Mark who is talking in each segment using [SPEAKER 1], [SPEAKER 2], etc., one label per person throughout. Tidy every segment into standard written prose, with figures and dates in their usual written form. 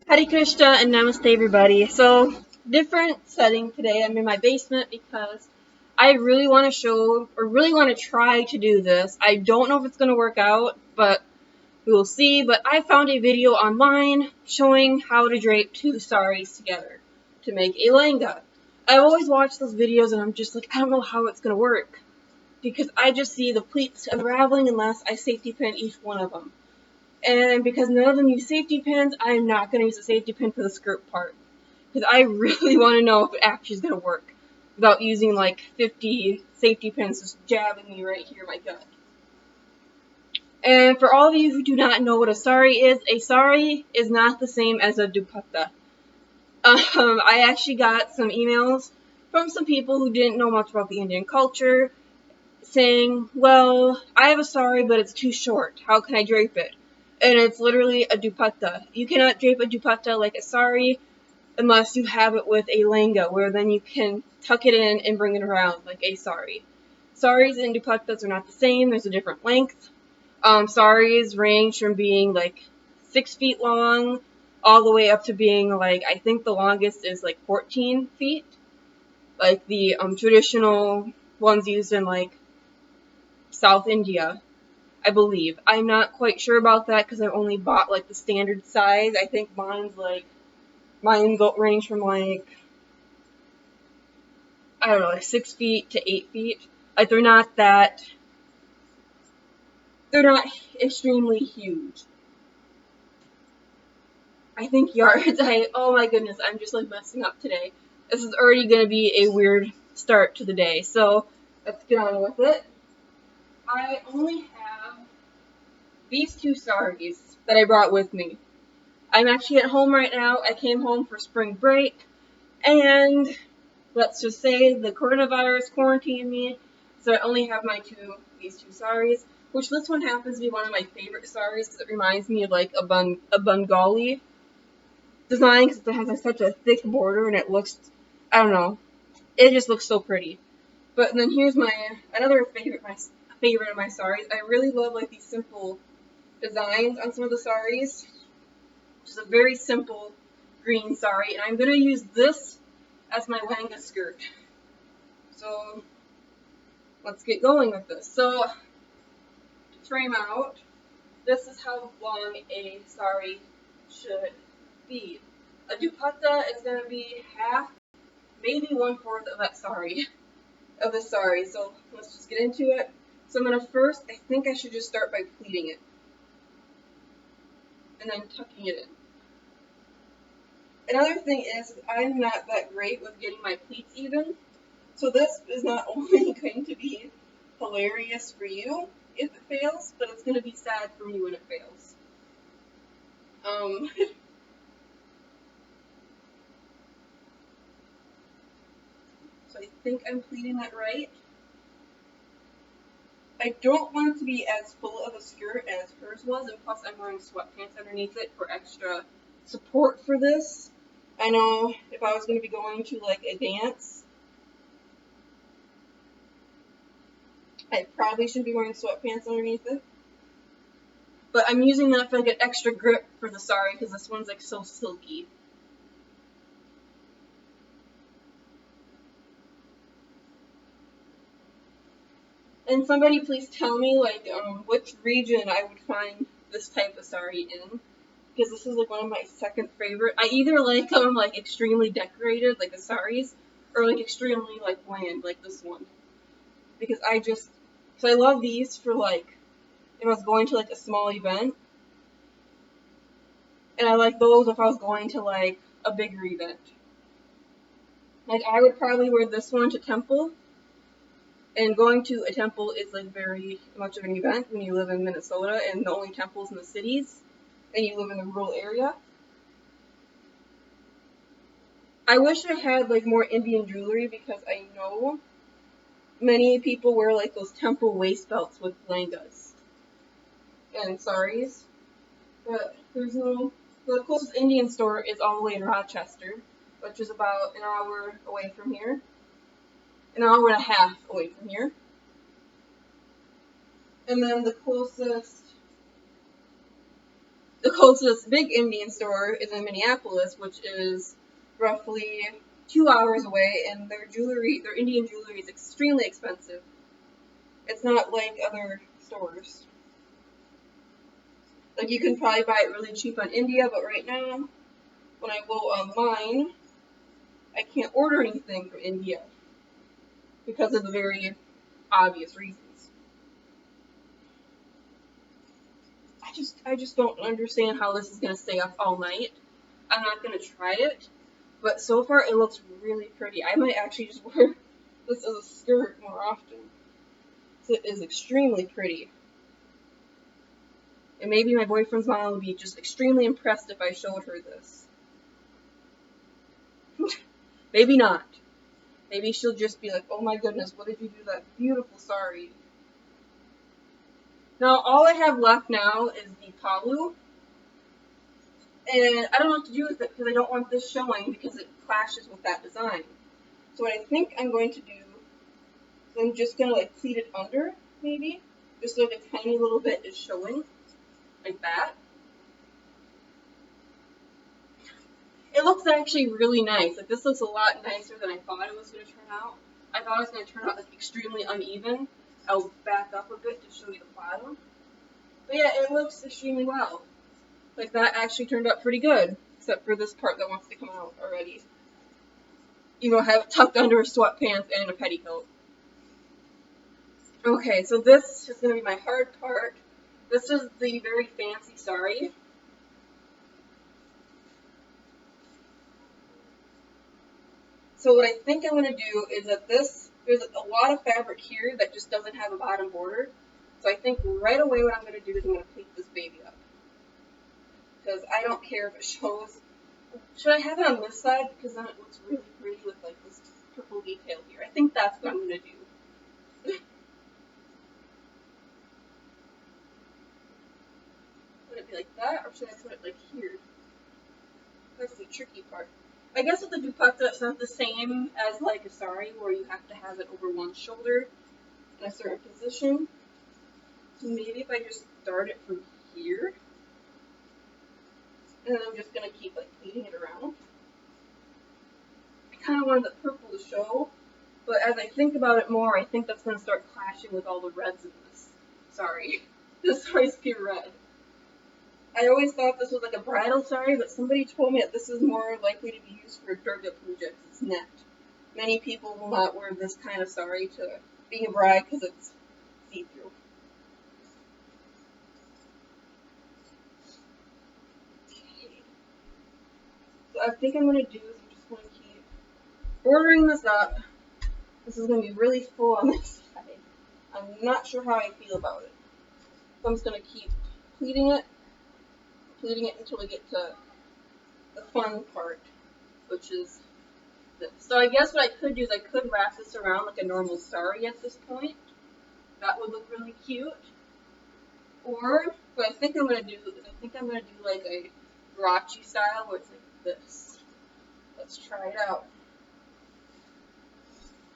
[SPEAKER 1] Hare Krishna and Namaste everybody. So, different setting today. I'm in my basement because I really want to show, or really want to try to do this. I don't know if it's going to work out, but we will see. But I found a video online showing how to drape two saris together to make a Lengha. I've always watched those videos and I'm just like, I don't know how it's going to work. Because I just see the pleats unraveling unless I safety pin each one of them. And because none of them use safety pins, I'm not going to use a safety pin for the skirt part. Because I really want to know if it actually is going to work. Without using like 50 safety pins just jabbing me right here in my gut. And for all of you who do not know what a sari is not the same as a dupatta. I actually got some emails from some people who didn't know much about the Indian culture saying, well, I have a sari, but it's too short. How can I drape it? And it's literally a dupatta. You cannot drape a dupatta like a sari unless you have it with a lengha, where then you can tuck it in and bring it around like a sari. Saris and dupattas are not the same. There's a different length. Saris range from being like 6 feet long all the way up to being like, I think the longest is like 14 feet. Like the traditional ones used in like South India, I believe. I'm not quite sure about that because I've only bought like the standard size. I think mine range from like, I don't know, like 6 feet to 8 feet. Like they're not extremely huge. I think yards. Oh my goodness, I'm just like messing up today. This is already going to be a weird start to the day. So let's get on with it. I only have these two saris that I brought with me. I'm actually at home right now. I came home for spring break, and let's just say the coronavirus quarantined me, so I only have these two saris, which this one happens to be one of my favorite saris because it reminds me of like a Bengali design because it has such a thick border and it looks, I don't know, it just looks so pretty. But then here's another favorite of my saris. I really love like these simple designs on some of the saris. Just a very simple green sari, and I'm going to use this as my Lengha skirt. So let's get going with this. So to frame out, this is how long a sari should be. A dupatta is going to be half, maybe 1/4 of that sari, of the sari. So let's just get into it. So I'm going to first, I think I should just start by pleating it. And then tucking it in. Another thing is, I'm not that great with getting my pleats even, so this is not only going to be hilarious for you if it fails, but it's going to be sad for me when it fails. So I think I'm pleating that right. I don't want it to be as full of a skirt as hers was, and plus I'm wearing sweatpants underneath it for extra support for this. I know if I was going to be going to like a dance, I probably should be wearing sweatpants underneath it. But I'm using that for like an extra grip for the sari because this one's like so silky. And somebody please tell me like which region I would find this type of sari in. Because this is like one of my second favorite. I either like them like extremely decorated, like the saris, or like extremely like bland, like this one. Because I love these for like, if I was going to like a small event. And I like those if I was going to like a bigger event. Like I would probably wear this one to temple. And going to a temple is like very much of an event when you live in Minnesota and the only temples in the cities. And you live in a rural area. I wish I had like more Indian jewelry because I know many people wear like those temple waist belts with lenghas and saris, but the closest Indian store is all the way in Rochester, which is about an hour away from here, an hour and a half away from here, and then the closest The closest big Indian store is in Minneapolis, which is roughly 2 hours away, and their Indian jewelry is extremely expensive. It's not like other stores. Like, you can probably buy it really cheap on India, but right now, when I go online, I can't order anything from India because of the very obvious reasons. I just don't understand how this is going to stay up all night. I'm not going to try it, but so far it looks really pretty. I might actually just wear this as a skirt more often. It is extremely pretty. And maybe my boyfriend's mom would be just extremely impressed if I showed her this. Maybe not. Maybe she'll just be like, oh my goodness, what did you do to that beautiful sari? Now, all I have left now is the palu. And I don't know what to do with it because I don't want this showing because it clashes with that design. So what I think I'm going to do is I'm just going to like pleat it under, maybe. Just so like a tiny little bit is showing. Like that. It looks actually really nice. Like, this looks a lot nicer than I thought it was going to turn out. I thought it was going to turn out like extremely uneven. I'll back up a bit to show you the bottom. But yeah, it looks extremely well. Like, that actually turned out pretty good. Except for this part that wants to come out already. You know, have it tucked under sweatpants and a petticoat. Okay, so this is going to be my hard part. This is the very fancy sari. So what I think I'm going to do is that there's a lot of fabric here that just doesn't have a bottom border. So I think right away what I'm going to do is I'm going to pleat this baby up. Because I don't care if it shows. Should I have it on this side? Because then it looks really pretty with like this purple detail here. I think that's what I'm going to do. Would it be like that, or should I put it like here? That's the tricky part. I guess with the dupatta, it's not the same as like a sari where you have to have it over one shoulder in a certain position. So maybe if I just start it from here, and then I'm just going to keep like pleating it around. I kind of wanted the purple to show, but as I think about it more, I think that's going to start clashing with all the reds in this. Sorry. This sari's pure red. I always thought this was like a bridal sari, but somebody told me that this is more likely to be used for Durga Puja because it's net. Many people will not wear this kind of sari to being a bride because it's see-through. Okay. So I think I'm going to do is I'm just going to keep bordering this up. This is going to be really full on this side. I'm not sure how I feel about it. So I'm just going to keep pleating it until we get to the fun part, which is this. So I guess what I could do is I could wrap this around like a normal sari at this point. That would look really cute. Or what I think I'm going to do is I think I'm going to do like a Rachi style where it's like this. Let's try it out.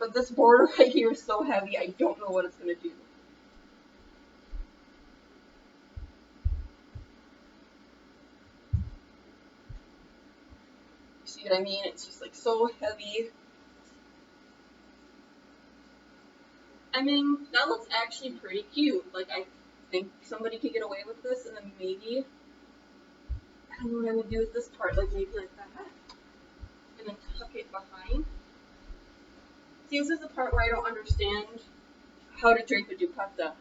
[SPEAKER 1] But this border right here is so heavy, I don't know what it's going to do. See what I mean? It's just like so heavy. I mean, that looks actually pretty cute. Like, I think somebody could get away with this, and then maybe, I don't know what I would do with this part, like maybe like that, and then tuck it behind. See, this is the part where I don't understand how to drape a dupatta,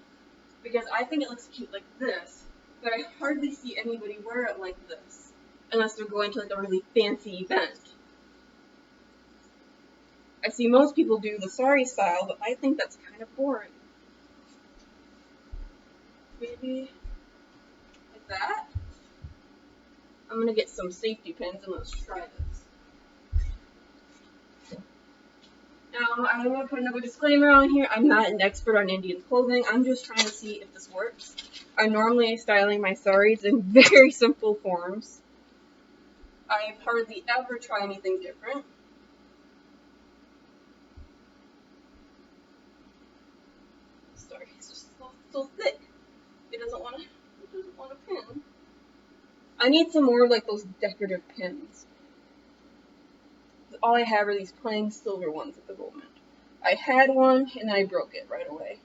[SPEAKER 1] because I think it looks cute like this, but I hardly see anybody wear it like this, unless they're going to like a really fancy event. I see most people do the sari style, but I think that's kind of boring. Maybe like that. I'm gonna get some safety pins and let's try this. Now, I'm gonna put another disclaimer on here. I'm not an expert on Indian clothing. I'm just trying to see if this works. I'm normally styling my saris in very simple forms. I hardly ever try anything different. Sorry, it's just so thick. It doesn't want to pin. I need some more like those decorative pins. All I have are these plain silver ones at the moment. I had one and then I broke it right away.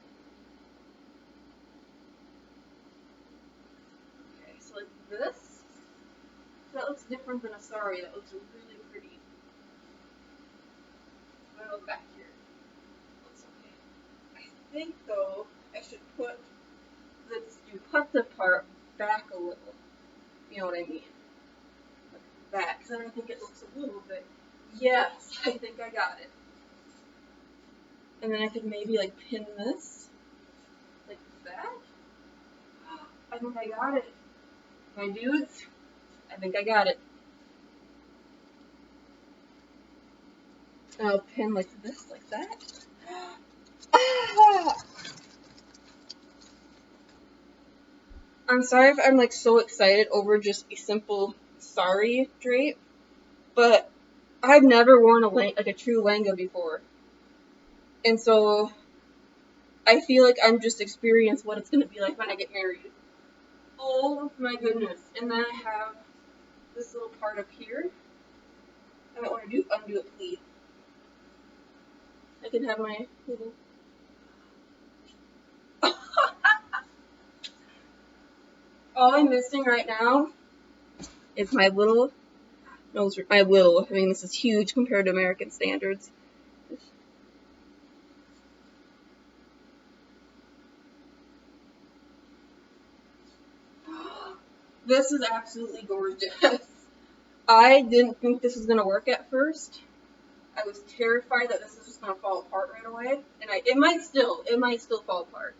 [SPEAKER 1] Okay, so like this. That looks different than a sari. That looks really pretty. I'm gonna look back here. Looks okay. I think though I should put this dupatta part back a little. You know what I mean? Like that, because then I think it looks a little bit. Yes, I think I got it. And then I could maybe like pin this like that. I think I got it. My dudes, I think I got it. And I'll pin like this, like that. Ah! I'm sorry if I'm like so excited over just a simple sari drape, but I've never worn a true Lengha before. And so I feel like I'm just experiencing what it's going to be like when I get married. Oh my goodness. And then I have this little part up here. I don't want to undo it, please. I can have my little... All I'm missing right now is my little nose, I mean, this is huge compared to American standards. This is absolutely gorgeous. I didn't think this was going to work at first. I was terrified that this was just going to fall apart right away. And it might still fall apart.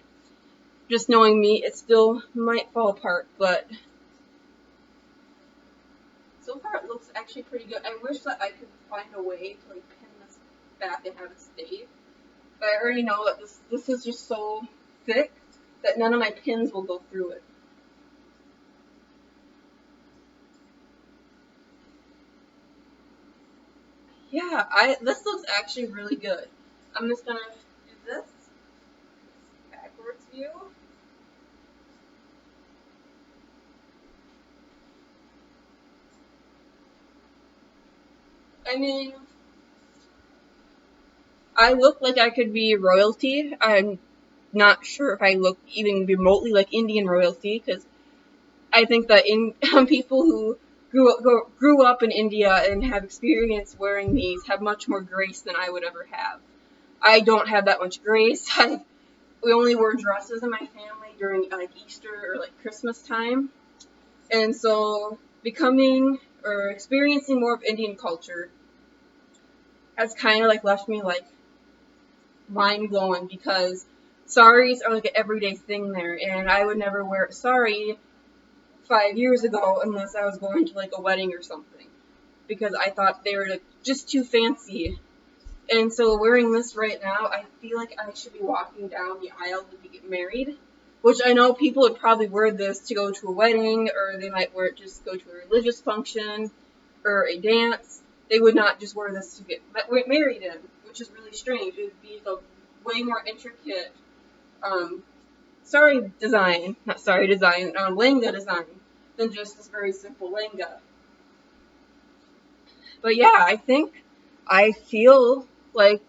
[SPEAKER 1] Just knowing me, it still might fall apart, but so far it looks actually pretty good. I wish that I could find a way to like pin this back and have it stay. But I already know that this is just so thick that none of my pins will go through it. Yeah, this looks actually really good. I'm just gonna do this backwards view. I mean, I look like I could be royalty. I'm not sure if I look even remotely like Indian royalty, because I think that people who grew up in India and have experience wearing these have much more grace than I would ever have. I don't have that much grace. We only wore dresses in my family during like Easter or like Christmas time, and so becoming or experiencing more of Indian culture has kind of like left me like mind blowing, because saris are like an everyday thing there, and I would never wear a sari 5 years ago unless I was going to like a wedding or something, because I thought they were like, just too fancy. And so wearing this right now, I feel like I should be walking down the aisle when we get married, which I know people would probably wear this to go to a wedding, or they might wear it just to go to a religious function or a dance. They would not just wear this to get married in, which is really strange. It would be a way more intricate Lengha design than just this very simple Lengha. But yeah, I think I feel like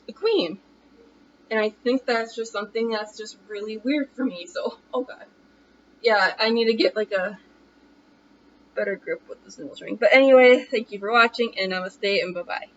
[SPEAKER 1] the queen. And I think that's just something that's just really weird for me. So, oh god. Yeah, I need to get like a better grip with this nose ring. But anyway, thank you for watching, and namaste, and bye-bye.